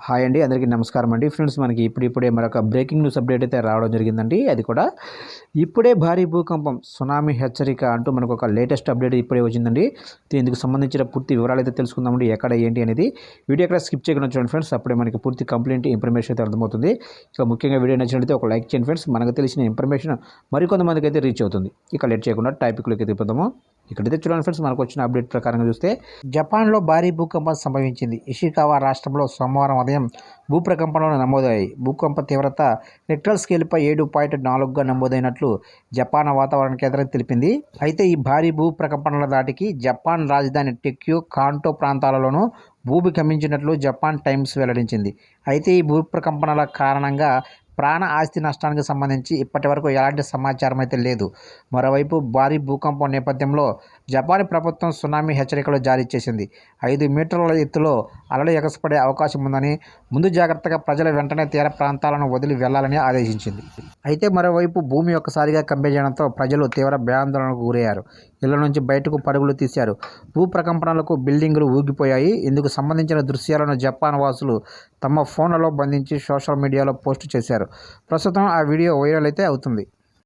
Hi అండి, అందరికీ నమస్కారం అండి. ఫ్రెండ్స్, మనకి ఇప్పుడిప్పుడే మరొక బ్రేకింగ్ న్యూస్ అప్డేట్ అయితే రావడం జరిగిందండి. అది కూడా ఇప్పుడే భారీ భూకంపం, సునామీ హెచ్చరిక అంటూ మనకు ఒక లేటెస్ట్ అప్డేట్ ఇప్పుడే వచ్చిందండి. దీనికి సంబంధించిన పూర్తి వివరాలు అయితే తెలుసుకుందామండి, ఎక్కడ ఏంటి అనేది. వీడియో ఎక్కడ స్కిప్ చేయకుండా చూడండి ఫ్రెండ్స్, అప్పుడే మనకి పూర్తి కంప్లీట్ ఇన్ఫర్మేషన్ అయితే అర్థమవుతుంది. ఇక ముఖ్యంగా వీడియో నచ్చినట్లయితే ఒక లైక్ చేయండి ఫ్రెండ్స్, మనకు తెలిసిన ఇన్ఫర్మేషన్ మరికొంతమందికి అయితే రీచ్ అవుతుంది. ఇక లేట్ చేయకుండా టాపిక్లోకి అయితే తిప్పుదాము. ఇక్కడైతే చూడండి ఫ్రెండ్స్, మనకు వచ్చిన అప్డేట్ ప్రకారంగా చూస్తే జపాన్లో భారీ భూకంపం సంభవించింది. ఇషికావా రాష్ట్రంలో సోమవారం ఉదయం భూప్రకంపనలు నమోదయ్యాయి. భూకంప తీవ్రత రిక్టర్ స్కేల్పై 7.4గా నమోదైనట్లు జపాన్ వాతావరణ కేంద్రం తెలిపింది. అయితే ఈ భారీ భూప్రకంపనల దాటికి జపాన్ రాజధాని టోక్యో, కాంటో ప్రాంతాలలోనూ భూమి కంపించినట్లు జపాన్ టైమ్స్ వెల్లడించింది. అయితే ఈ భూప్రకంపనల కారణంగా ప్రాణ ఆస్తి నష్టానికి సంబంధించి ఇప్పటివరకు ఎలాంటి సమాచారం అయితే లేదు. మరోవైపు భారీ భూకంపం నేపథ్యంలో జపాన్ ప్రభుత్వం సునామీ హెచ్చరికలు జారీ చేసింది. 5 మీటర్ల ఎత్తులో అలలు ఎగసిపడే అవకాశం ఉందని, ముందు జాగ్రత్తగా ప్రజలు వెంటనే తీర ప్రాంతాలను వదిలి వెళ్లాలని ఆదేశించింది. అయితే మరోవైపు భూమి ఒక్కసారిగా కంపించడంతో ప్రజలు తీవ్ర భయాందోళనకు గురయ్యారు. ఇళ్ల నుంచి బయటకు పరుగులు తీశారు. భూప్రకంపనలకు బిల్డింగులు ఊగిపోయాయి. ఇందుకు సంబంధించిన దృశ్యాలను జపాన్ వాసులు తమ ఫోన్లలో బంధించి సోషల్ మీడియాలో పోస్టు చేశారు. ప్రస్తుతం ఆ వీడియో వైరల్ అయితే అవుతుంది.